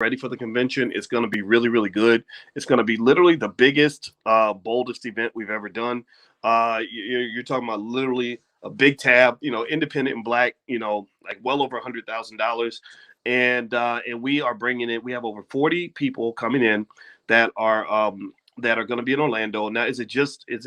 ready for the convention. It's going to be really, really good. It's going to be literally the biggest, boldest event we've ever done. You're talking about literally a big tab, independent and black, like well over $100,000. And we are bringing in, we have over 40 people coming in that are going to be in Orlando. Now, is it just, it's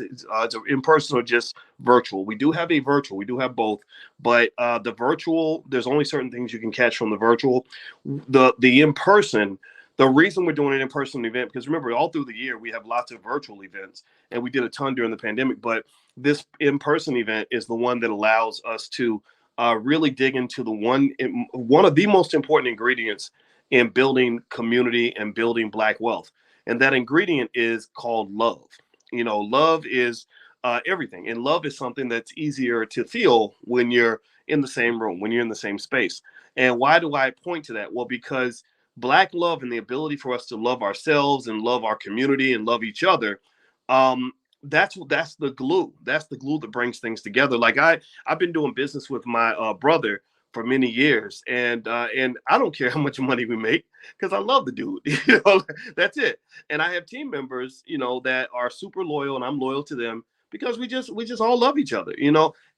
in person or just virtual? We do have a virtual, we do have both, but the virtual, there's only certain things you can catch from the virtual. The in person, the reason we're doing an in-person event, because remember, all through the year we have lots of virtual events, and we did a ton during the pandemic. But this in-person event is the one that allows us to really dig into one of the most important ingredients in building community and building Black wealth, and that ingredient is called love. Love is everything, and love is something that's easier to feel when you're in the same room, when you're in the same space. And why do I point to that? Well, because Black love and the ability for us to love ourselves and love our community and love each other, um, that's the glue. That's the glue that brings things together. Like I've been doing business with my brother for many years, and I don't care how much money we make because I love the dude. That's it. And I have team members, that are super loyal, and I'm loyal to them because we just all love each other.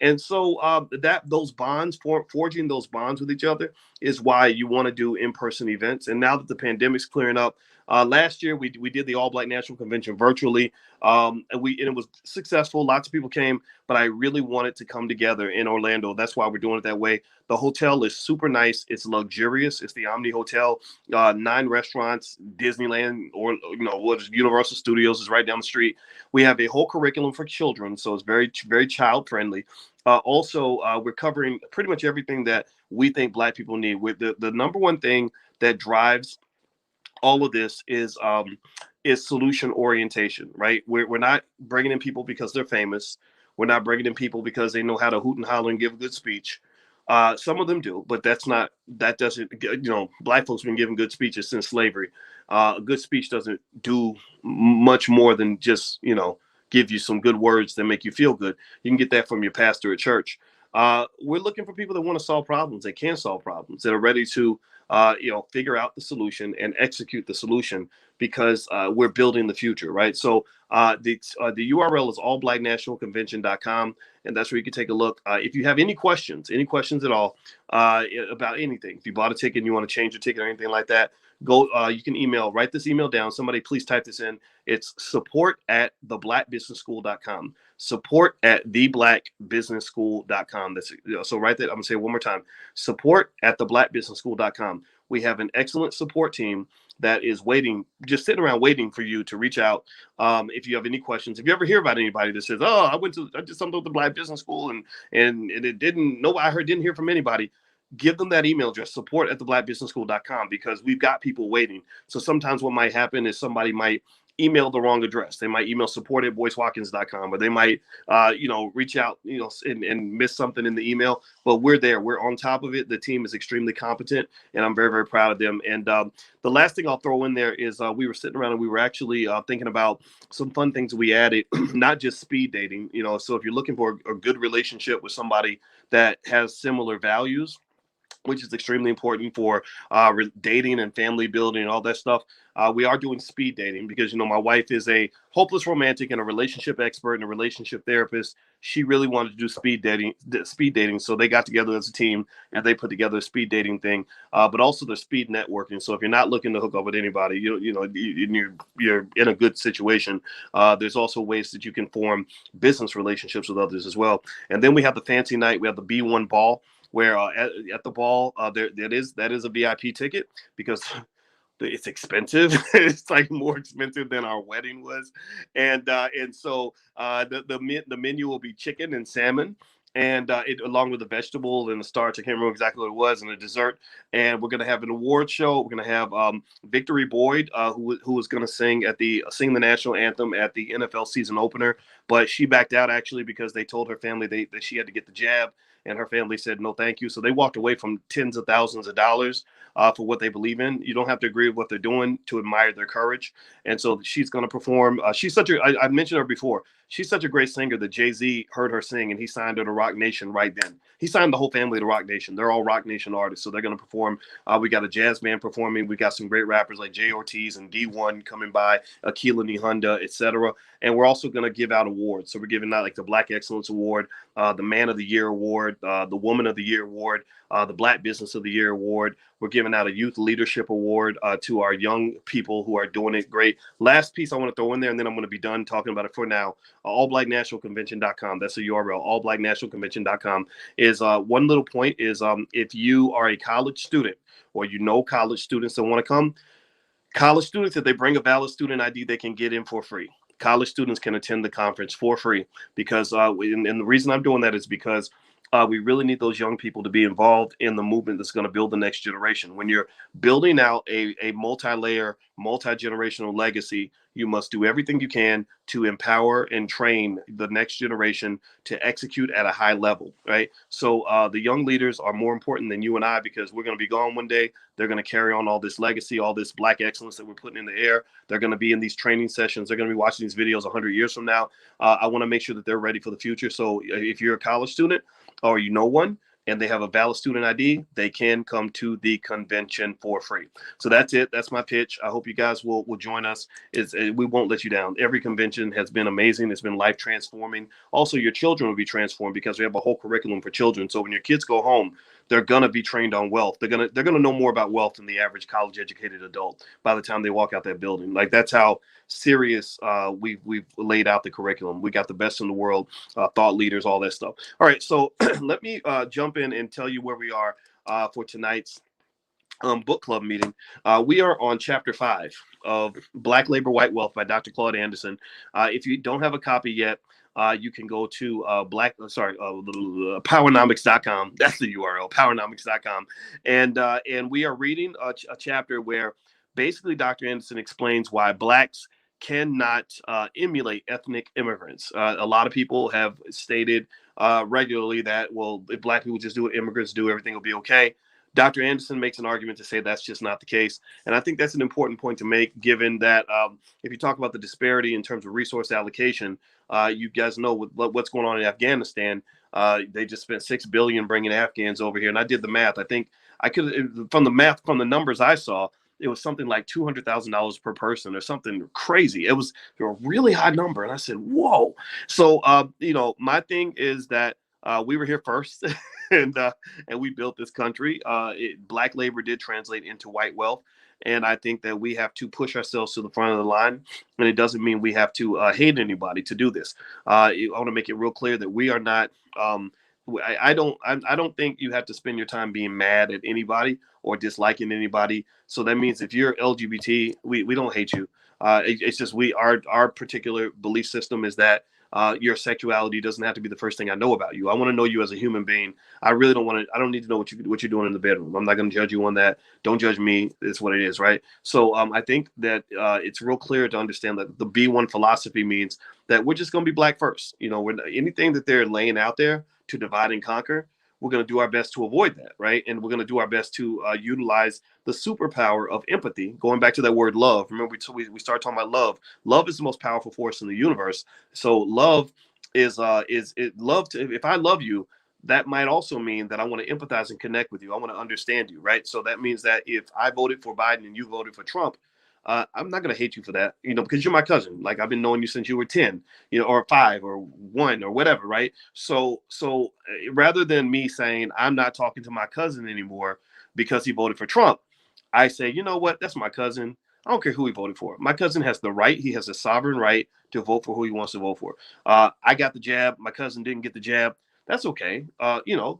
And so that those bonds, forging those bonds with each other, is why you want to do in-person events. And now that the pandemic's clearing up, last year we did the All Black National Convention virtually, and it was successful. Lots of people came, but I really wanted to come together in Orlando. That's why we're doing it that way. The hotel is super nice. It's luxurious. It's the Omni Hotel. 9 restaurants, Disneyland, or Universal Studios is right down the street. We have a whole curriculum for children, so it's very, very child friendly. Also, we're covering pretty much everything that we think Black people need. With the number one thing that drives all of this is solution orientation, right? We're not bringing in people because they're famous. We're not bringing in people because they know how to hoot and holler and give a good speech. Some of them do, but that doesn't, Black folks have been giving good speeches since slavery. A good speech doesn't do much more than just, give you some good words that make you feel good. You can get that from your pastor at church. We're looking for people that want to solve problems, that can solve problems, that are ready to, figure out the solution and execute the solution, because we're building the future, right? So the URL is allblacknationalconvention.com, and that's where you can take a look. If you have any questions at all about anything, if you bought a ticket and you want to change your ticket or anything like that, go. You can write this email down. Somebody please type this in. It's support@theblackbusinessschool.com. Support@theblackbusinessschool.com. So write that. I'm gonna say it one more time. Support@theblackbusinessschool.com. We have an excellent support team that is waiting, just sitting around waiting for you to reach out. If you have any questions, if you ever hear about anybody that says, "Oh, I did something with the Black Business School and it didn't hear from anybody," give them that email address, support@theblackbusinessschool.com, because we've got people waiting. So sometimes what might happen is somebody might email the wrong address. They might email support@boycewatkins.com, or they might, reach out, and miss something in the email. But we're there. We're on top of it. The team is extremely competent, and I'm very, very proud of them. And the last thing I'll throw in there is we were sitting around and we were actually thinking about some fun things that we added, not just speed dating. So if you're looking for a good relationship with somebody that has similar values, which is extremely important for dating and family building and all that stuff. We are doing speed dating because, my wife is a hopeless romantic and a relationship expert and a relationship therapist. She really wanted to do speed dating. So they got together as a team and they put together a speed dating thing, but also the speed networking. So if you're not looking to hook up with anybody, you're in a good situation. There's also ways that you can form business relationships with others as well. And then we have the fancy night. We have the B1 ball, where at the ball, that is a VIP ticket, because it's expensive. It's like more expensive than our wedding was, and so the menu will be chicken and salmon, and along with the vegetable and the starch. I can't remember exactly what it was, and the dessert. And we're gonna have an award show. We're gonna have Victory Boyd, who is gonna sing the national anthem at the NFL season opener, but she backed out actually because they told her family that she had to get the jab. And her family said, no, thank you. So they walked away from tens of thousands of dollars. for what they believe in. You don't have to agree with what they're doing to admire their courage. And so she's going to perform. She's such a, I mentioned her before. She's such a great singer that Jay-Z heard her sing and he signed her to Rock Nation right then. He signed the whole family to Rock Nation. They're all Rock Nation artists. So they're going to perform. We got a jazz band performing. We got some great rappers like Jay Ortiz and D1 coming by, Akila Nihonda, etc. And we're also going to give out awards. So we're giving out like the Black Excellence Award, the Man of the Year Award, the Woman of the Year Award, the Black Business of the Year Award. We're giving out a Youth Leadership Award to our young people who are doing it great. Last piece I want to throw in there, and then I'm going to be done talking about it for now. allblacknationalconvention.com. That's the URL. allblacknationalconvention.com is one little point is if you are a college student or you know college students that want to come, college students, if they bring a valid student ID, they can get in for free. College students can attend the conference for free because, and the reason I'm doing that is because we really need those young people to be involved in the movement that's going to build the next generation. When you're building out a multi-layer, multi-generational legacy, you must do everything you can to empower and train the next generation to execute at a high level, right? So the young leaders are more important than you and I because we're going to be gone one day. They're going to carry on all this legacy, all this Black excellence that we're putting in the air. They're going to be in these training sessions. They're going to be watching these videos 100 years from now. I want to make sure that they're ready for the future. So if you're a college student or you know one, and they have a valid student ID, they can come to the convention for free. So that's it. That's my pitch. I hope you guys will join us. We won't let you down. Every convention has been amazing. It's been life transforming. Also, your children will be transformed because we have a whole curriculum for children. So when your kids go home, they're gonna be trained on wealth. They're gonna know more about wealth than the average college educated adult by the time they walk out that building. Like that's how serious we've laid out the curriculum. We got the best in the world, thought leaders, all that stuff. All right, so let me jump in and tell you where we are for tonight's book club meeting. We are on chapter 5 of Black Labor, White Wealth by Dr. Claude Anderson. If you don't have a copy yet, you can go to powernomics.com. That's the URL, powernomics.com. And we are reading a chapter where basically Dr. Anderson explains why Blacks cannot emulate ethnic immigrants. A lot of people have stated regularly that, well, if Black people just do what immigrants do, everything will be okay. Dr. Anderson makes an argument to say that's just not the case. And I think that's an important point to make, given that if you talk about the disparity in terms of resource allocation, you guys know what's going on in Afghanistan. They just spent $6 billion bringing Afghans over here. And I did the math. I think I could, from the numbers I saw, it was something like $200,000 per person or something crazy. It was a really high number. And I said, whoa. So, my thing is that we were here first and we built this country. Black labor did translate into white wealth. And I think that we have to push ourselves to the front of the line. And it doesn't mean we have to hate anybody to do this. I want to make it real clear that we are not I don't think you have to spend your time being mad at anybody or disliking anybody. So that means if you're LGBT, we don't hate you. It's just our particular belief system is that your sexuality doesn't have to be the first thing I know about you. I want to know you as a human being. I really don't want to. I don't need to know what you're doing in the bedroom. I'm not going to judge you on that. Don't judge me. It's what it is, right? So I think that it's real clear to understand that the B1 philosophy means that we're just going to be Black first. Anything that they're laying out there to divide and conquer, we're going to do our best to avoid that, right? And we're going to do our best to utilize the superpower of empathy. Going back to that word love, remember we started talking about love. Love is the most powerful force in the universe. So love is love. If I love you, that might also mean that I want to empathize and connect with you. I want to understand you, right? So that means that if I voted for Biden and you voted for Trump, I'm not going to hate you for that, because you're my cousin. Like I've been knowing you since you were 10, or 5 or 1 or whatever. Right. So rather than me saying I'm not talking to my cousin anymore because he voted for Trump, I say, you know what? That's my cousin. I don't care who he voted for. My cousin has the right. He has a sovereign right to vote for who he wants to vote for. I got the jab. My cousin didn't get the jab. That's okay.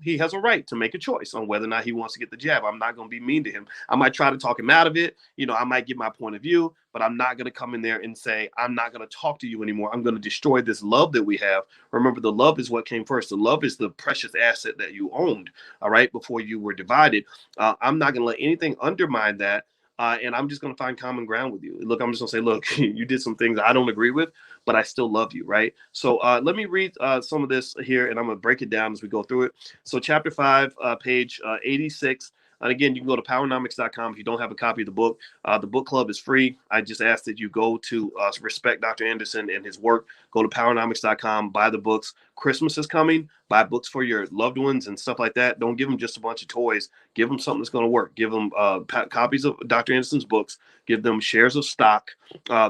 He has a right to make a choice on whether or not he wants to get the jab. I'm not going to be mean to him. I might try to talk him out of it. I might give my point of view, but I'm not going to come in there and say, I'm not going to talk to you anymore. I'm going to destroy this love that we have. Remember, the love is what came first. The love is the precious asset that you owned, all right, before you were divided. I'm not going to let anything undermine that. And I'm just going to find common ground with you. Look, I'm just going to say, look, you did some things I don't agree with, but I still love you, right? So let me read some of this here, and I'm going to break it down as we go through it. So chapter 5, page 86, And again, you can go to powernomics.com if you don't have a copy of the book. The book club is free. I just ask that you go to respect Dr. Anderson and his work. Go to powernomics.com, buy the books. Christmas is coming. Buy books for your loved ones and stuff like that. Don't give them just a bunch of toys. Give them something that's going to work. Give them copies of Dr. Anderson's books. Give them shares of stock.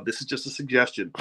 This is just a suggestion,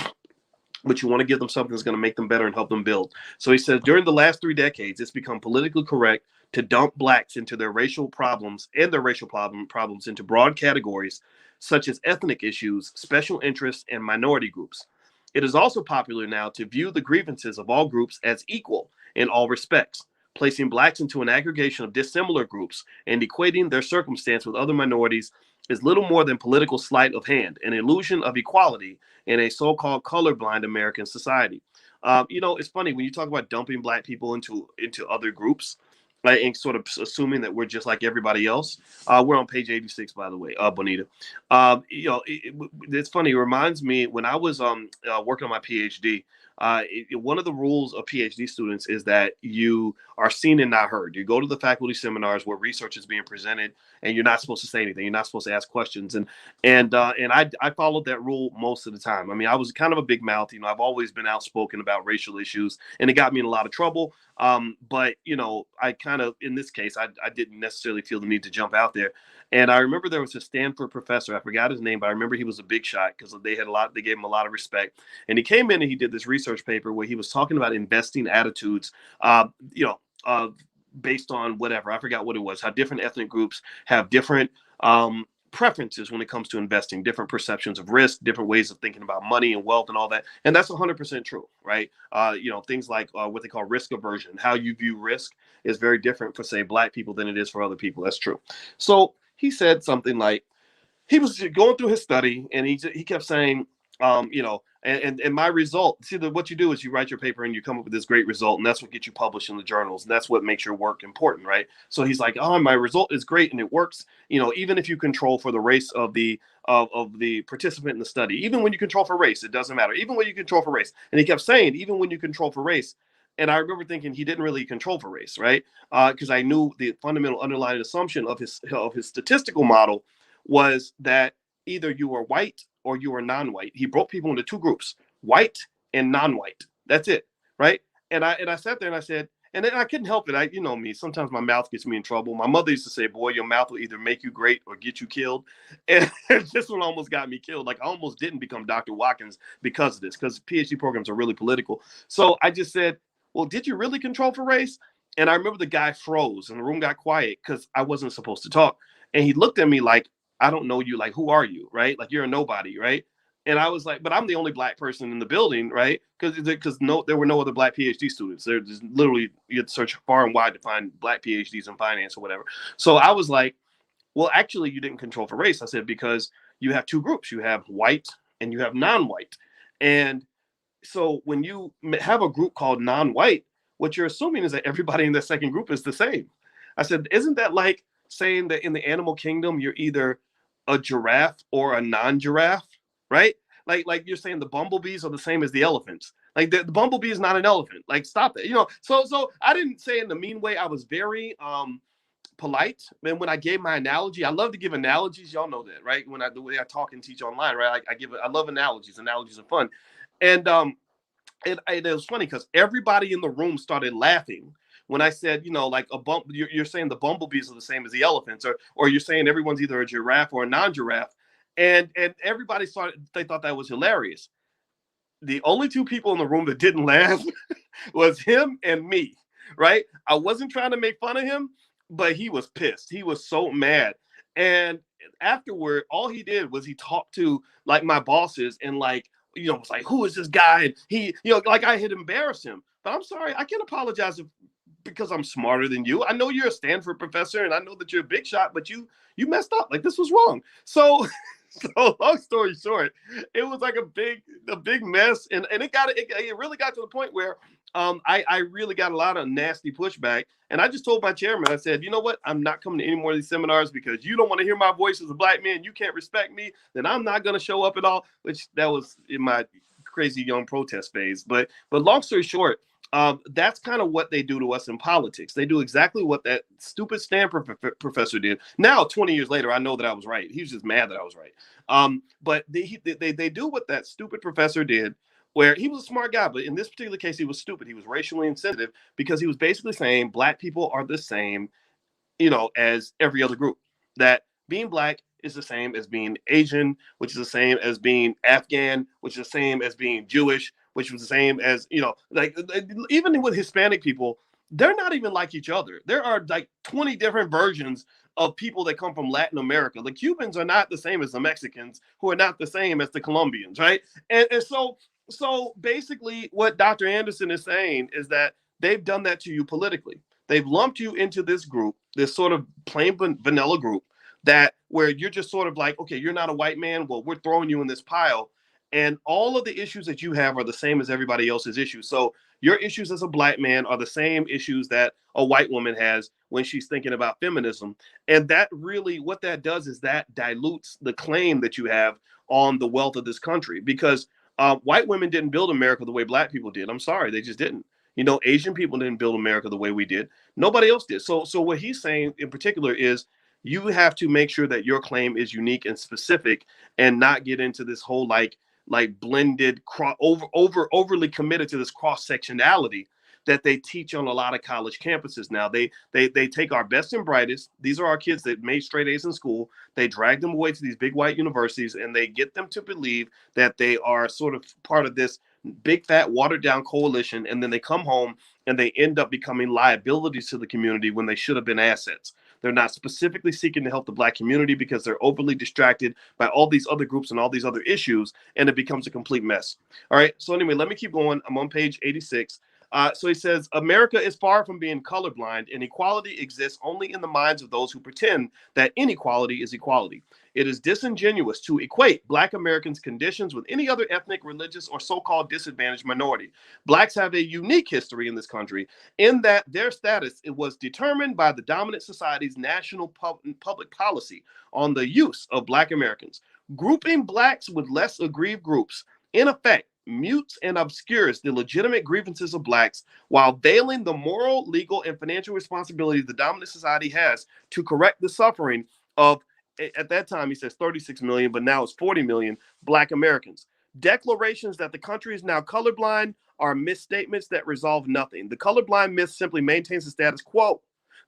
but you want to give them something that's going to make them better and help them build. So he says, during the last 3 decades, it's become politically correct to dump blacks into their racial problems and their racial problems into broad categories such as ethnic issues, special interests, and minority groups. It is also popular now to view the grievances of all groups as equal in all respects, placing blacks into an aggregation of dissimilar groups and equating their circumstance with other minorities is little more than political sleight of hand, an illusion of equality in a so-called colorblind American society. It's funny when you talk about dumping black people into other groups, right, and sort of assuming that we're just like everybody else. We're on page 86, by the way, Bonita. It's funny. It reminds me when I was working on my PhD. One of the rules of PhD students is that you are seen and not heard. You go to the faculty seminars where research is being presented, and you're not supposed to say anything. You're not supposed to ask questions. And I followed that rule most of the time. I mean, I was kind of a big mouth. I've always been outspoken about racial issues, and it got me in a lot of trouble. But I kind of, in this case, I didn't necessarily feel the need to jump out there. And I remember there was a Stanford professor. I forgot his name, but I remember he was a big shot because they gave him a lot of respect. And he came in and he did this research paper where he was talking about investing attitudes, based on whatever, I forgot what it was, how different ethnic groups have different preferences when it comes to investing, different perceptions of risk, different ways of thinking about money and wealth and all that. And that's 100% true, right? Things like what they call risk aversion, how you view risk is very different for, say, black people than it is for other people. That's true. So he said something like, he was going through his study and he kept saying, and my result, see, what you do is you write your paper and you come up with this great result, and that's what gets you published in the journals. And that's what makes your work important, right? So he's like, oh, my result is great and it works, even if you control for the race of the participant in the study, even when you control for race, it doesn't matter. Even when you control for race. And he kept saying, even when you control for race. And I remember thinking he didn't really control for race, right? Because I knew the fundamental underlying assumption of his statistical model was that either you were white or you were non-white. He broke people into 2 groups, white and non-white. That's it, right? And I sat there and I said, and then I couldn't help it. You know me, sometimes my mouth gets me in trouble. My mother used to say, boy, your mouth will either make you great or get you killed. And this one almost got me killed. Like I almost didn't become Dr. Watkins because of this, because PhD programs are really political. So I just said, well, did you really control for race? And I remember the guy froze and the room got quiet because I wasn't supposed to talk. And he looked at me like, I don't know you. Like, who are you? Right? Like, you're a nobody. Right? And I was like, but I'm the only black person in the building. Right? Because there were no other black PhD students. There just literally, you had to search far and wide to find black PhDs in finance or whatever. So I was like, well, actually, you didn't control for race. I said, because you have 2 groups. You have white and you have non-white. And so when you have a group called non-white, what you're assuming is that everybody in the second group is the same. I said, isn't that like saying that in the animal kingdom, you're either a giraffe or a non-giraffe, right? Like you're saying the bumblebees are the same as the elephants. Like the bumblebee is not an elephant. Like, stop it. So I didn't say it in the mean way. I was very polite. And when I gave my analogy, I love to give analogies. Y'all know that, right? The way I talk and teach online, right? I love analogies. Analogies are fun. And it was funny because everybody in the room started laughing when I said, like you're saying the bumblebees are the same as the elephants, or you're saying everyone's either a giraffe or a non-giraffe, and everybody they thought that was hilarious. The only 2 people in the room that didn't laugh was him and me, right? I wasn't trying to make fun of him, but he was pissed. He was so mad. And afterward, all he did was he talked to like my bosses and like, was like, who is this guy? And he, like I had embarrassed him. But I'm sorry, I can't apologize because I'm smarter than you. I know you're a Stanford professor and I know that you're a big shot, but you messed up. Like, this was wrong. So long story short, it was like a big mess. And it really got to the point where I really got a lot of nasty pushback. And I just told my chairman, I said, you know what? I'm not coming to any more of these seminars because you don't want to hear my voice as a black man. You can't respect me. Then I'm not going to show up at all, which that was in my crazy young protest phase. But long story short, That's kind of what they do to us in politics. They do exactly what that stupid Stanford professor did. Now, 20 years later, I know that I was right. He was just mad that I was right. But they do what that stupid professor did, where he was a smart guy, but in this particular case, he was stupid. He was racially insensitive because he was basically saying black people are the same, as every other group. That being black is the same as being Asian, which is the same as being Afghan, which is the same as being Jewish, which was the same as, like even with Hispanic people, they're not even like each other. There are like 20 different versions of people that come from Latin America. The Cubans are not the same as the Mexicans, who are not the same as the Colombians, right? And so basically what Dr. Anderson is saying is that they've done that to you politically. They've lumped you into this group, this sort of plain vanilla group that where you're just sort of like, okay, you're not a white man. Well, we're throwing you in this pile. And all of the issues that you have are the same as everybody else's issues. So your issues as a black man are the same issues that a white woman has when she's thinking about feminism. And that really, what that does is that dilutes the claim that you have on the wealth of this country, because white women didn't build America the way black people did. I'm sorry, they just didn't. Asian people didn't build America the way we did. Nobody else did. So what he's saying in particular is you have to make sure that your claim is unique and specific, and not get into this whole like blended overly committed to this cross sectionality that they teach on a lot of college campuses now. They take our best and brightest. These are our kids that made straight A's in school. They drag them away to these big white universities, and they get them to believe that they are sort of part of this big fat watered down coalition, and then they come home and they end up becoming liabilities to the community when they should have been assets. They're not specifically seeking to help the black community because they're overly distracted by all these other groups and all these other issues, and it becomes a complete mess. All right, so anyway, let me keep going. I'm on page 86. So he says, America is far from being colorblind, and equality exists only in the minds of those who pretend that inequality is equality. It is disingenuous to equate Black Americans' conditions with any other ethnic, religious, or so-called disadvantaged minority. Blacks have a unique history in this country in that their status it was determined by the dominant society's national public policy on the use of Black Americans. Grouping Blacks with less aggrieved groups, in effect, mutes and obscures the legitimate grievances of Blacks while veiling the moral, legal, and financial responsibility the dominant society has to correct the suffering of, at that time, he says 36 million, but now it's 40 million Black Americans. Declarations that the country is now colorblind are misstatements that resolve nothing. The colorblind myth simply maintains the status quo,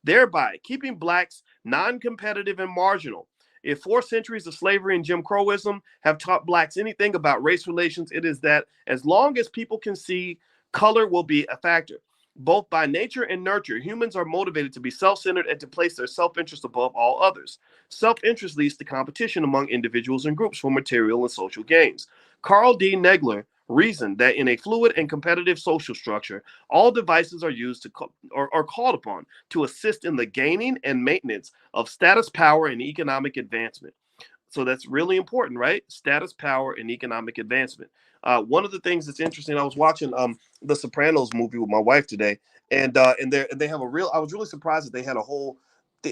thereby keeping Blacks non-competitive and marginal. If 4 centuries of slavery and Jim Crowism have taught Blacks anything about race relations, it is that as long as people can see, color will be a factor. Both by nature and nurture, humans are motivated to be self-centered and to place their self-interest above all others. Self-interest leads to competition among individuals and groups for material and social gains. Carl D. Negler reasoned that in a fluid and competitive social structure, all devices are used to or called upon to assist in the gaining and maintenance of status, power, and economic advancement. So that's really important, right? Status, power, and economic advancement. One of the things that's interesting, I was watching the Sopranos movie with my wife today, and they have a real. I was really surprised that they had a whole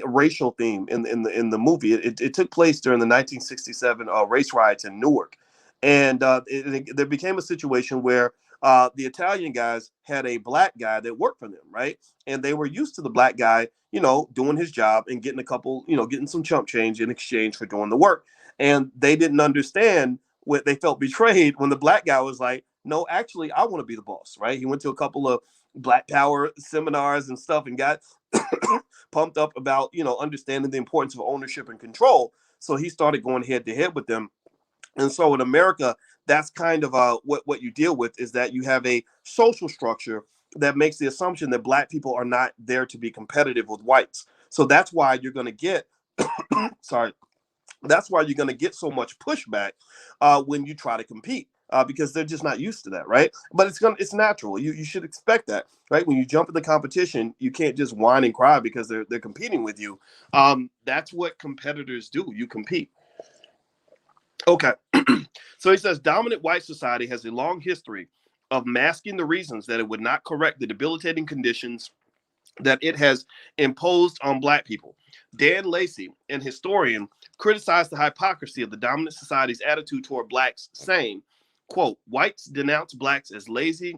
racial theme in the movie. It took place during the 1967 race riots in Newark, and there became a situation where the Italian guys had a black guy that worked for them, right? And they were used to the black guy, doing his job and getting getting some chump change in exchange for doing the work. And they didn't understand what they felt betrayed when the black guy was like, no, actually, I want to be the boss, right? He went to a couple of Black Power seminars and stuff and got pumped up about, understanding the importance of ownership and control. So he started going head to head with them. And so in America, that's kind of what you deal with, is that you have a social structure that makes the assumption that Black people are not there to be competitive with whites. So that's why you're going to get, sorry, that's why you're going to get so much pushback when you try to compete. Because they're just not used to that, right? But it's natural. You should expect that, right? When you jump in the competition, you can't just whine and cry because they're competing with you. That's what competitors do. You compete. Okay. So he says dominant white society has a long history of masking the reasons that it would not correct the debilitating conditions that it has imposed on Black people. Dan Lacey, an historian, criticized the hypocrisy of the dominant society's attitude toward Blacks, saying, quote, whites denounce Blacks as lazy,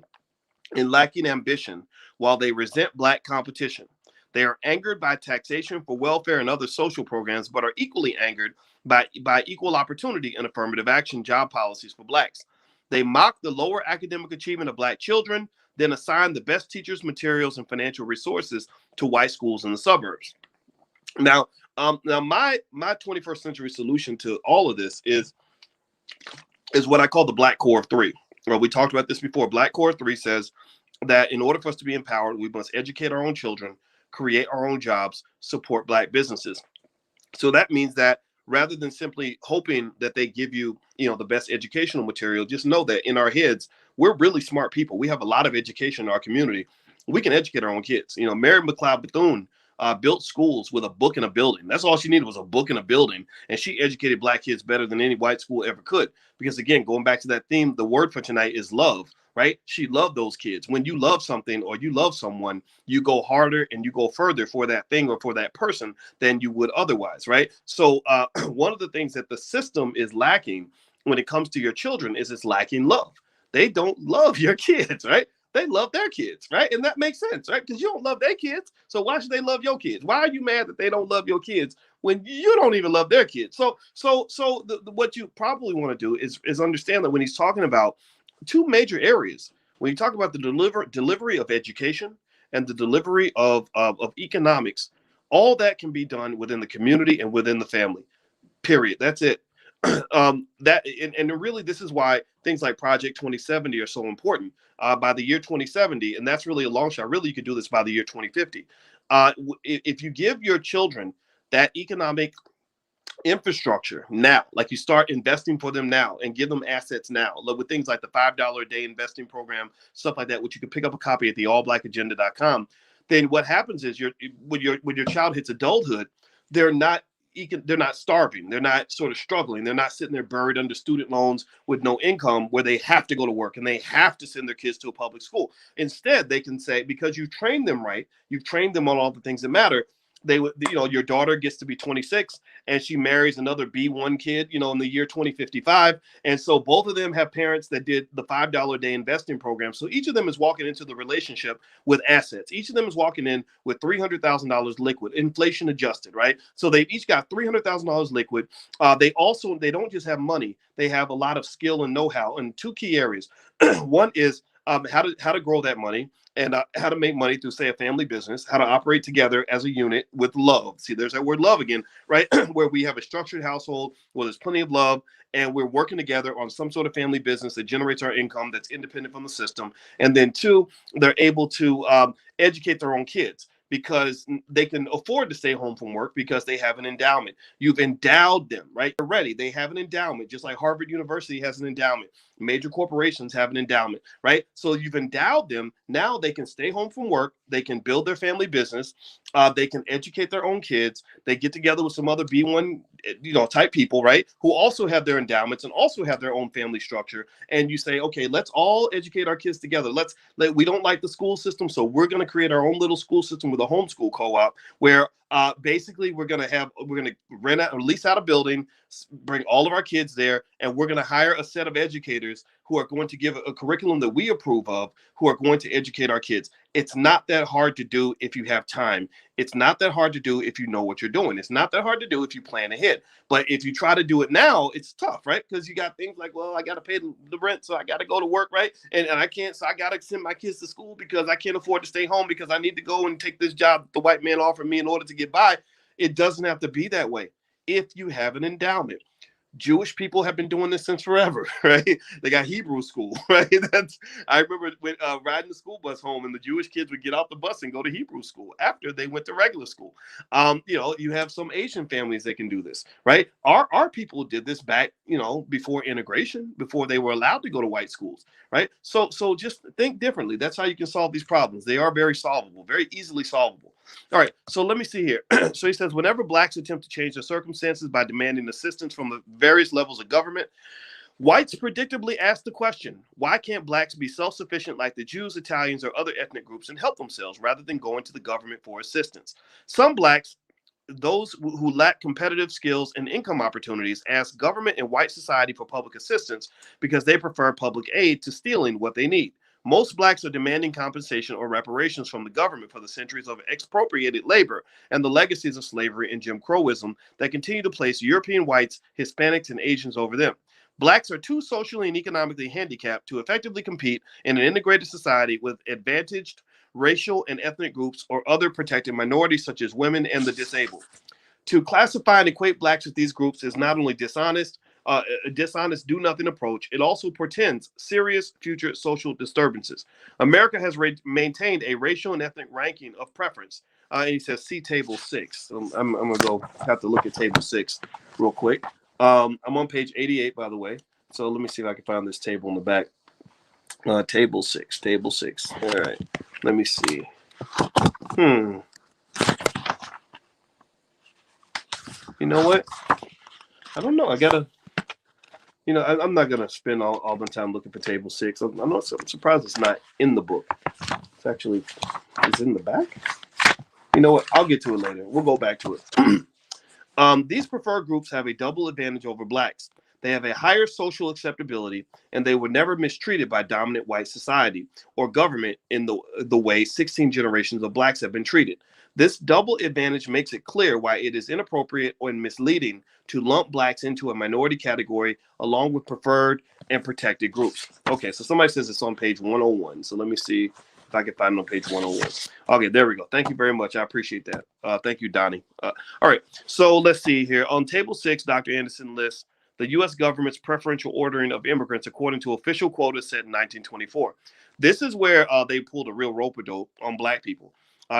and lacking ambition, while they resent Black competition. They are angered by taxation for welfare and other social programs, but are equally angered by equal opportunity and affirmative action job policies for Blacks. They mock the lower academic achievement of Black children, then assign the best teachers, materials, and financial resources to white schools in the suburbs. Now, my 21st century solution to all of this is what I call the Black Core of Three. Well, we talked about this before. Black Core of Three says that in order for us to be empowered, we must educate our own children, create our own jobs, support Black businesses. So that means that rather than simply hoping that they give you, the best educational material, just know that in our heads, we're really smart people. We have a lot of education in our community. We can educate our own kids. Mary McLeod Bethune built schools with a book and a building. That's all she needed was a book and a building. And she educated Black kids better than any white school ever could. Because again, going back to that theme, the word for tonight is love, right? She loved those kids. When you love something or you love someone, you go harder and you go further for that thing or for that person than you would otherwise, right? So one of the things that the system is lacking when it comes to your children is it's lacking love. They don't love your kids, right? They love their kids, right? And that makes sense, right? Because you don't love their kids. So why should they love your kids? Why are you mad that they don't love your kids when you don't even love their kids? What you probably want to do is understand that when he's talking about two major areas, when you talk about the delivery of education and the delivery of economics, all that can be done within the community and within the family. Period. That's it. And really, this is why things like Project 2070 are so important. By the year 2070, and that's really a long shot. Really, you could do this by the year 2050. If you give your children that economic infrastructure now, like you start investing for them now and give them assets now, with things like the $5 a day investing program, stuff like that, which you can pick up a copy at the allblackagenda.com. Then what happens is when your child hits adulthood, they're not they're not starving. They're not sort of struggling. They're not sitting there buried under student loans with no income where they have to go to work and they have to send their kids to a public school. Instead, they can say, because you've trained them right, you've trained them on all the things that matter. They would, your daughter gets to be 26 and she marries another B1 kid, in the year 2055. And so both of them have parents that did the $5 a day investing program. So each of them is walking into the relationship with assets. Each of them is walking in with $300,000 liquid, inflation adjusted, right? So they've each got $300,000 liquid. They don't just have money. They have a lot of skill and know-how in two key areas. One is how to grow that money, and how to make money through, say, a family business, how to operate together as a unit with love. See, there's that word love again, right? Where we have a structured household where there's plenty of love and we're working together on some sort of family business that generates our income that's independent from the system. And then two, they're able to educate their own kids because they can afford to stay home from work because they have an endowment. You've endowed them, right? They're ready. They have an endowment, just like Harvard University has an endowment. Major corporations have an endowment, right? So you've endowed them. Now they can stay home from work. They can build their family business. They can educate their own kids. They get together with some other B1, type people, right? Who also have their endowments and also have their own family structure. And you say, okay, let's all educate our kids together. We don't like the school system, so we're going to create our own little school system with a homeschool co-op where basically we're going to rent out or lease out a building, bring all of our kids there, and we're going to hire a set of educators who are going to give a curriculum that we approve of, who are going to educate our kids. It's not that hard to do if you have time. It's not that hard to do if you know what you're doing. It's not that hard to do if you plan ahead. But if you try to do it now, it's tough, right? Because you got things like, well, I got to pay the rent, so I got to go to work, right? And I can't, so I got to send my kids to school because I can't afford to stay home because I need to go and take this job the white man offered me in order to get by. It doesn't have to be that way if you have an endowment. Jewish people have been doing this since forever, right? They got Hebrew school, right? I remember when riding the school bus home, and the Jewish kids would get off the bus and go to Hebrew school after they went to regular school. You have some Asian families that can do this, right? Our people did this back, before integration, before they were allowed to go to white schools, right? So just think differently. That's how you can solve these problems. They are very solvable, very easily solvable. All right, so let me see here. So he says, whenever blacks attempt to change their circumstances by demanding assistance from the various levels of government, whites predictably ask the question, why can't blacks be self-sufficient like the Jews, Italians, or other ethnic groups and help themselves rather than going to the government for assistance? Some blacks, those who lack competitive skills and income opportunities, ask government and white society for public assistance because they prefer public aid to stealing what they need. Most blacks are demanding compensation or reparations from the government for the centuries of expropriated labor and the legacies of slavery and Jim Crowism that continue to place European whites, Hispanics, and Asians over them. Blacks are too socially and economically handicapped to effectively compete in an integrated society with advantaged racial and ethnic groups or other protected minorities such as women and the disabled. To classify and equate blacks with these groups is not only a dishonest do-nothing approach, it also portends serious future social disturbances. America has maintained a racial and ethnic ranking of preference. And he says, see table 6. I'm going to go have to look at table 6 real quick. I'm on page 88, by the way. So let me see if I can find this table in the back. Table 6, table 6. All right, let me see. You know what? I don't know. I gotta, I'm not gonna spend all the time looking for table 6. I'm surprised it's not in the book. It's actually, it's in the back. You know what? I'll get to it later. We'll go back to it. These preferred groups have a double advantage over blacks. They have a higher social acceptability, and they were never mistreated by dominant white society or government in the way 16 generations of blacks have been treated. This double advantage makes it clear why it is inappropriate or misleading to lump blacks into a minority category along with preferred and protected groups. Okay, so somebody says it's on page 101. So let me see if I can find it on page 101. Okay, there we go. Thank you very much. I appreciate that. Thank you, Donnie. All right, so let's see here. On table 6, Dr. Anderson lists the U.S. government's preferential ordering of immigrants according to official quotas set in 1924. This is where they pulled a real rope-a-dope on black people.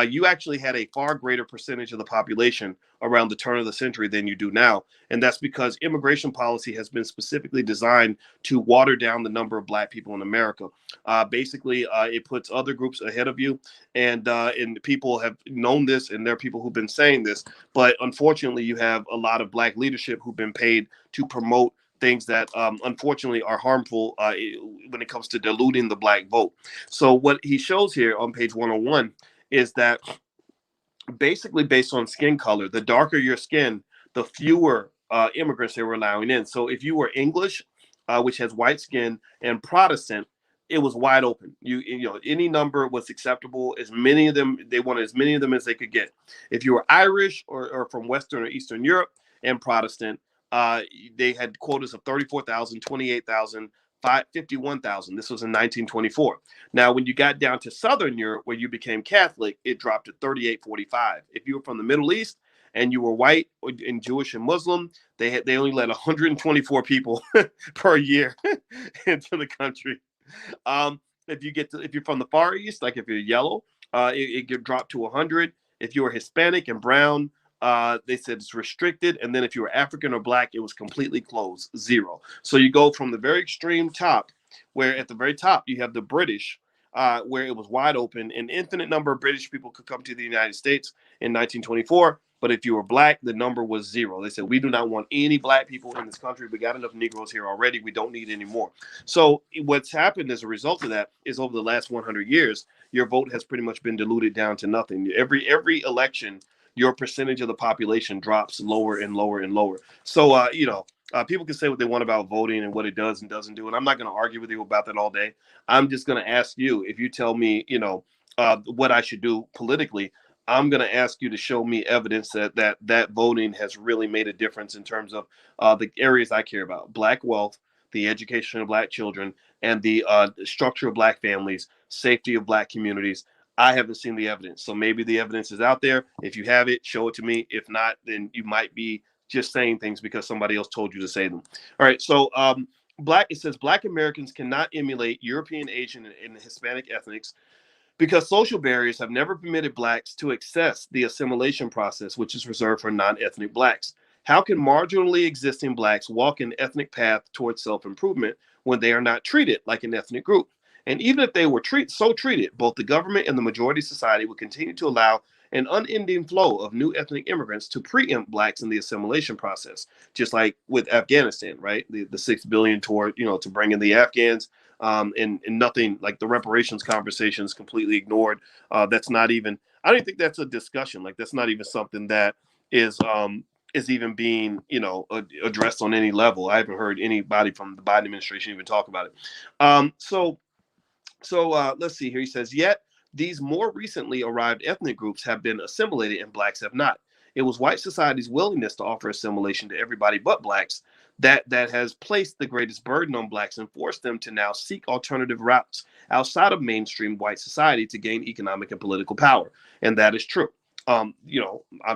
You actually had a far greater percentage of the population around the turn of the century than you do now. And that's because immigration policy has been specifically designed to water down the number of black people in America. Basically, it puts other groups ahead of you. And people have known this, and there are people who've been saying this. But unfortunately, you have a lot of black leadership who've been paid to promote things that unfortunately are harmful when it comes to diluting the black vote. So what he shows here on page 101 is that basically based on skin color, the darker your skin, the fewer immigrants they were allowing in. So if you were English, which has white skin, and Protestant, it was wide open. You know, any number was acceptable. As many of them, they wanted as many of them as they could get. If you were Irish or from Western or Eastern Europe and Protestant, they had quotas of 34,000, 28,000, 51,000. This was in 1924. Now, when you got down to Southern Europe, where you became Catholic, it dropped to 3845. If you were from the Middle East and you were white and Jewish and Muslim, they only let 124 people per year into the country. If you're from the Far East, like if you're yellow, it could drop to 100. If you were Hispanic and brown, they said it's restricted. And then if you were African or black, it was completely closed, 0. So you go from the very extreme top, where at the very top you have the British, where it was wide open. An infinite number of British people could come to the United States in 1924. But if you were black, the number was 0. They said, we do not want any black people in this country. We got enough Negroes here already. We don't need any more. So what's happened as a result of that is over the last 100 years, your vote has pretty much been diluted down to nothing. Every election, your percentage of the population drops lower and lower and lower. So, people can say what they want about voting and what it does and doesn't do. And I'm not going to argue with you about that all day. I'm just going to ask you, if you tell me, what I should do politically, I'm going to ask you to show me evidence that voting has really made a difference in terms of the areas I care about: black wealth, the education of black children, and the structure of black families, safety of black communities. I haven't seen the evidence. So maybe the evidence is out there. If you have it, show it to me. If not, then you might be just saying things because somebody else told you to say them. All right. So it says black Americans cannot emulate European, Asian, and Hispanic ethnics because social barriers have never permitted blacks to access the assimilation process, which is reserved for non-ethnic blacks. How can marginally existing blacks walk an ethnic path towards self-improvement when they are not treated like an ethnic group? And even if they were so treated, both the government and the majority society would continue to allow an unending flow of new ethnic immigrants to preempt blacks in the assimilation process, just like with Afghanistan, right? The 6 billion toward, to bring in the Afghans, and nothing like the reparations conversation is completely ignored. That's not even, I don't think that's a discussion. Like that's not even something that is even being, addressed on any level. I haven't heard anybody from the Biden administration even talk about it. So So let's see here. He says, yet these more recently arrived ethnic groups have been assimilated and blacks have not. It was white society's willingness to offer assimilation to everybody but blacks that has placed the greatest burden on blacks and forced them to now seek alternative routes outside of mainstream white society to gain economic and political power. And that is true. I'm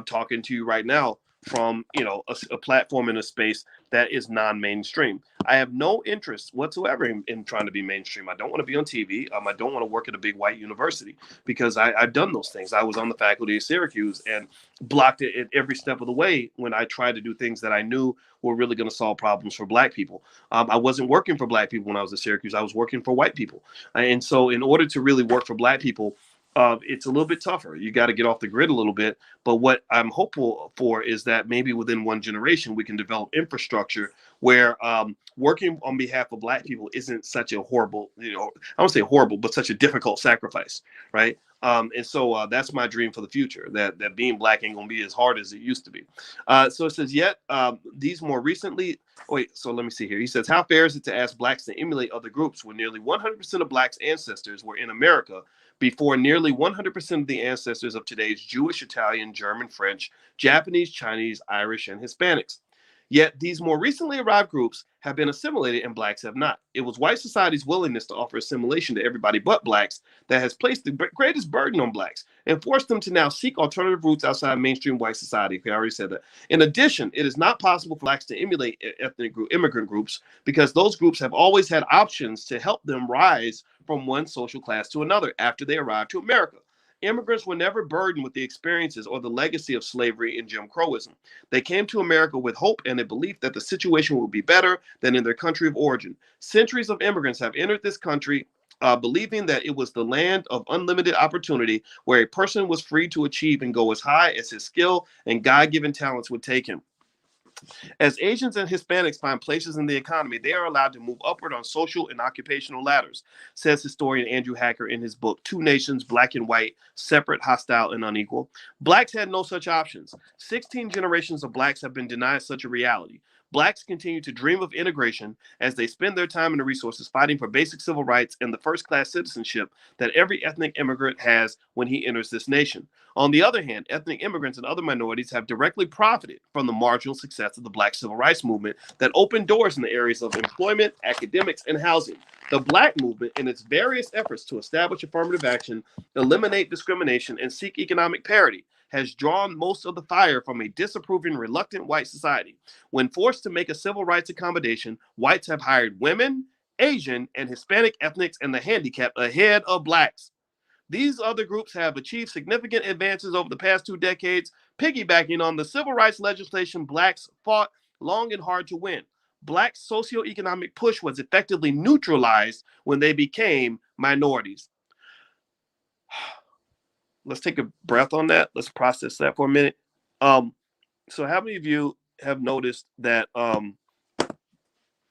talking to you right now from a platform in a space that is non-mainstream. I have no interest whatsoever in trying to be mainstream. I don't want to be on TV. I don't want to work at a big white university because I've done those things. I was on the faculty of Syracuse and blocked it at every step of the way when I tried to do things that I knew were really going to solve problems for black people. I wasn't working for black people when I was at Syracuse. I was working for white people. And so in order to really work for black people, it's a little bit tougher. You got to get off the grid a little bit. But what I'm hopeful for is that maybe within one generation, we can develop infrastructure where working on behalf of black people isn't such a horrible, I won't say horrible, but such a difficult sacrifice, right? And so that's my dream for the future, that being black ain't going to be as hard as it used to be. So it says, yet these more recently, wait, so let me see here. He says, how fair is it to ask blacks to emulate other groups when nearly 100% of blacks' ancestors were in America before nearly 100% of the ancestors of today's Jewish, Italian, German, French, Japanese, Chinese, Irish, and Hispanics? Yet these more recently arrived groups have been assimilated and blacks have not. It was white society's willingness to offer assimilation to everybody but blacks that has placed the greatest burden on blacks and forced them to now seek alternative routes outside mainstream white society. Okay, I already said that. In addition, it is not possible for blacks to emulate immigrant groups because those groups have always had options to help them rise from one social class to another after they arrived to America. Immigrants were never burdened with the experiences or the legacy of slavery and Jim Crowism. They came to America with hope and a belief that the situation would be better than in their country of origin. Centuries of immigrants have entered this country believing that it was the land of unlimited opportunity where a person was free to achieve and go as high as his skill and God-given talents would take him. As Asians and Hispanics find places in the economy, they are allowed to move upward on social and occupational ladders, says historian Andrew Hacker in his book, Two Nations, Black and White, Separate, Hostile, and Unequal. Blacks had no such options. 16 generations of blacks have been denied such a reality. Blacks continue to dream of integration as they spend their time and resources fighting for basic civil rights and the first-class citizenship that every ethnic immigrant has when he enters this nation. On the other hand, ethnic immigrants and other minorities have directly profited from the marginal success of the Black civil rights movement that opened doors in the areas of employment, academics, and housing. The Black movement, in its various efforts to establish affirmative action, eliminate discrimination, and seek economic parity, has drawn most of the fire from a disapproving, reluctant white society. When forced to make a civil rights accommodation, whites have hired women, Asian, and Hispanic ethnics and the handicapped ahead of blacks. These other groups have achieved significant advances over the past 2 decades, piggybacking on the civil rights legislation blacks fought long and hard to win. Black socioeconomic push was effectively neutralized when they became minorities. Let's take a breath on that. Let's process that for a minute. So how many of you have noticed that the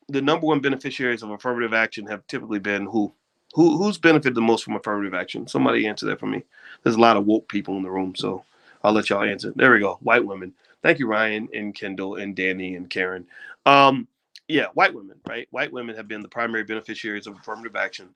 number one beneficiaries of affirmative action have typically been who? Who's benefited the most from affirmative action? Somebody answer that for me. There's a lot of woke people in the room, so I'll let y'all answer. There we go. White women. Thank you, Ryan and Kendall and Danny and Karen. Yeah, white women, right? White women have been the primary beneficiaries of affirmative action.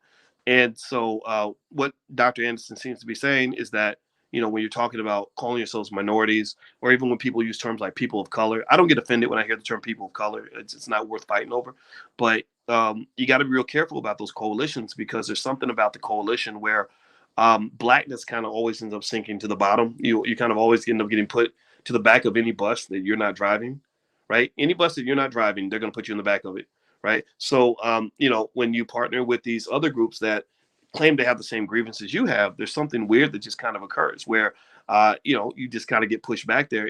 And so what Dr. Anderson seems to be saying is that, when you're talking about calling yourselves minorities, or even when people use terms like people of color, I don't get offended when I hear the term people of color. It's not worth fighting over. But you got to be real careful about those coalitions because there's something about the coalition where blackness kind of always ends up sinking to the bottom. You kind of always end up getting put to the back of any bus that you're not driving, right? Any bus that you're not driving, they're going to put you in the back of it, right? So, when you partner with these other groups that claim to have the same grievances you have, there's something weird that just kind of occurs where, you just kind of get pushed back there.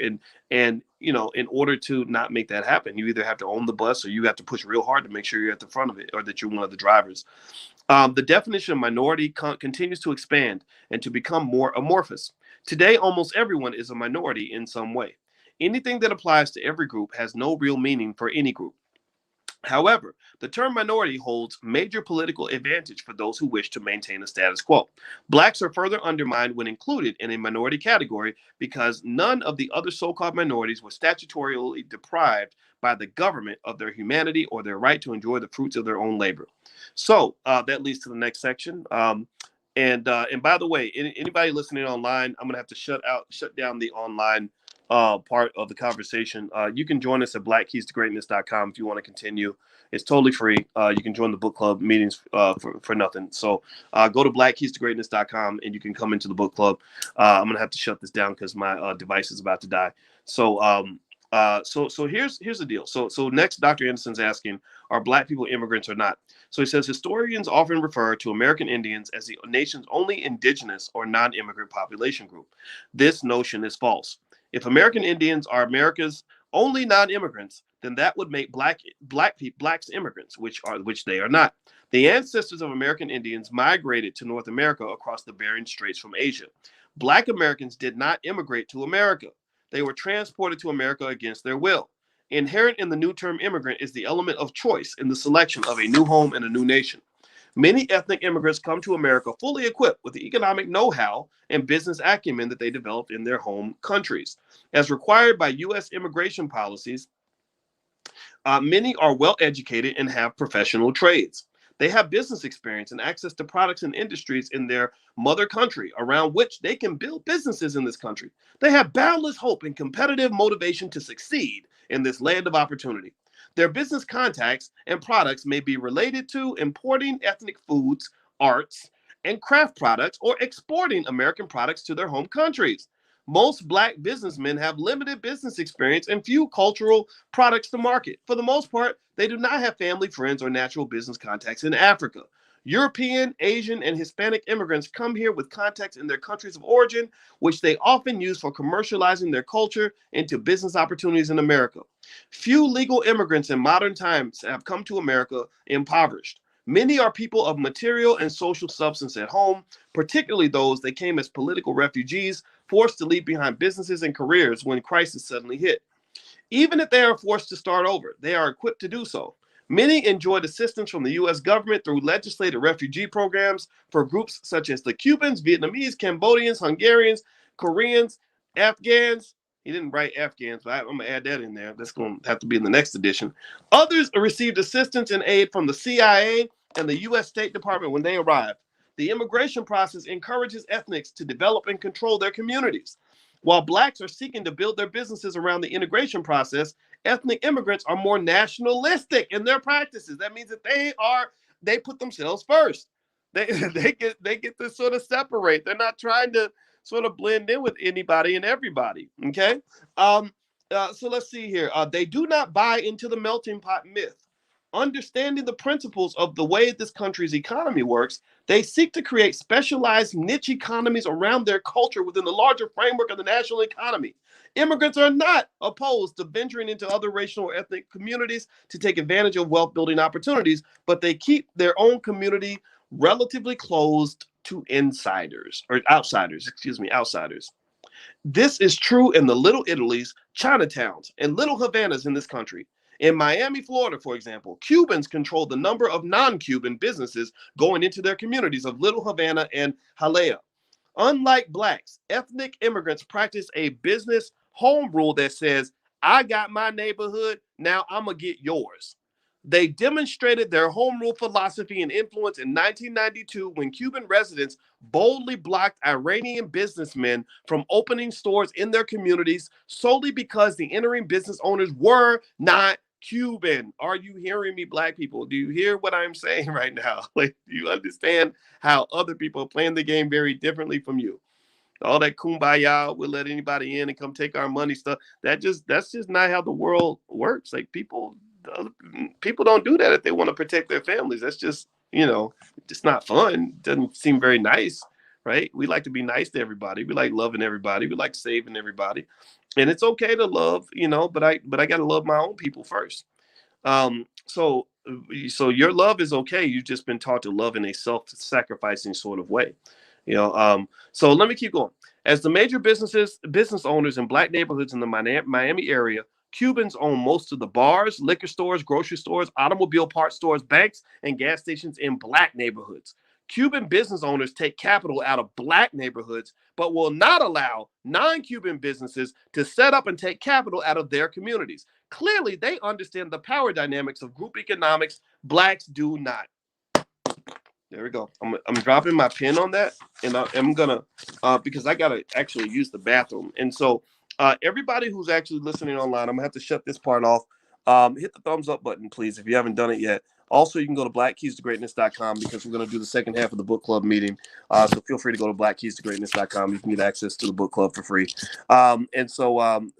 And, in order to not make that happen, you either have to own the bus or you have to push real hard to make sure you're at the front of it or that you're one of the drivers. The definition of minority continues to expand and to become more amorphous. Today, almost everyone is a minority in some way. Anything that applies to every group has no real meaning for any group. However, the term minority holds major political advantage for those who wish to maintain a status quo. Blacks are further undermined when included in a minority category because none of the other so called minorities were statutorily deprived by the government of their humanity or their right to enjoy the fruits of their own labor. So that leads to the next section. And by the way, anybody listening online, I'm gonna have to shut down the online part of the conversation. You can join us at blackkeystogreatness.com if you want to continue. It's totally free. You can join the book club meetings for nothing. So go to blackkeystogreatness.com and you can come into the book club. I'm gonna have to shut this down because my device is about to die. So here's the deal. So next, Dr. Anderson's asking, are Black people immigrants or not? So he says historians often refer to American Indians as the nation's only indigenous or non-immigrant population group. This notion is false. If American Indians are America's only non-immigrants, then that would make blacks immigrants, which they are not. The ancestors of American Indians migrated to North America across the Bering Straits from Asia. Black Americans did not immigrate to America. They were transported to America against their will. Inherent in the new term immigrant is the element of choice in the selection of a new home and a new nation. Many ethnic immigrants come to America fully equipped with the economic know-how and business acumen that they developed in their home countries. As required by U.S. immigration policies, many are well educated and have professional trades. They have business experience and access to products and industries in their mother country around which they can build businesses in this country. They have boundless hope and competitive motivation to succeed in this land of opportunity. Their business contacts and products may be related to importing ethnic foods, arts, and craft products or exporting American products to their home countries. Most Black businessmen have limited business experience and few cultural products to market. For the most part, they do not have family, friends, or natural business contacts in Africa. European, Asian, and Hispanic immigrants come here with contacts in their countries of origin, which they often use for commercializing their culture into business opportunities in America. Few legal immigrants in modern times have come to America impoverished. Many are people of material and social substance at home, particularly those that came as political refugees, forced to leave behind businesses and careers when crisis suddenly hit. Even if they are forced to start over, they are equipped to do so. Many enjoyed assistance from the U.S. government through legislated refugee programs for groups such as the Cubans, Vietnamese, Cambodians, Hungarians, Koreans, Afghans. He didn't write Afghans, but I'm going to add that in there. That's going to have to be in the next edition. Others received assistance and aid from the CIA and the U.S. State Department when they arrived. The immigration process encourages ethnics to develop and control their communities. While Blacks are seeking to build their businesses around the integration process, ethnic immigrants are more nationalistic in their practices. That means that they put themselves first. They get to sort of separate. They're not trying to sort of blend in with anybody and everybody. Okay. So let's see here. They do not buy into the melting pot myth. Understanding the principles of the way this country's economy works, they seek to create specialized niche economies around their culture within the larger framework of the national economy. Immigrants are not opposed to venturing into other racial or ethnic communities to take advantage of wealth building opportunities, but they keep their own community relatively closed to outsiders. This is true in the Little Italies, Chinatowns, and Little Havanas in this country. In Miami, Florida, for example, Cubans control the number of non-Cuban businesses going into their communities of Little Havana and Hialeah. Unlike Blacks, ethnic immigrants practice a business home rule that says, I got my neighborhood, now I'm going to get yours. They demonstrated their home rule philosophy and influence in 1992 when Cuban residents boldly blocked Iranian businessmen from opening stores in their communities solely because the entering business owners were not Cuban. Are you hearing me, Black people? Do you hear what I'm saying right now? Like, do you understand how other people are playing the game very differently from you? All that kumbaya, we'll let anybody in and come take our money stuff. That's just not how the world works. Like people don't do that if they want to protect their families. That's just, just not fun. It doesn't seem very nice, right? We like to be nice to everybody. We like loving everybody. We like saving everybody. And it's okay to love, but I got to love my own people first. So your love is okay. You've just been taught to love in a self-sacrificing sort of way. So let me keep going. As the major business owners in Black neighborhoods in the Miami area Cubans own most of the bars, liquor stores, grocery stores, automobile parts stores, banks, and gas stations in Black neighborhoods. Cuban business owners take capital out of Black neighborhoods, but will not allow non-Cuban businesses to set up and take capital out of their communities. Clearly, they understand the power dynamics of group economics. Blacks do not. There we go. I'm dropping my pin on that, and I'm gonna because I gotta actually use the bathroom. And so everybody who's actually listening online, I'm gonna have to shut this part off. Hit the thumbs up button, please, if you haven't done it yet. Also, you can go to blackkeystogreatness.com because we're gonna do the second half of the book club meeting. So feel free to go to blackkeystogreatness.com. You can get access to the book club for free. So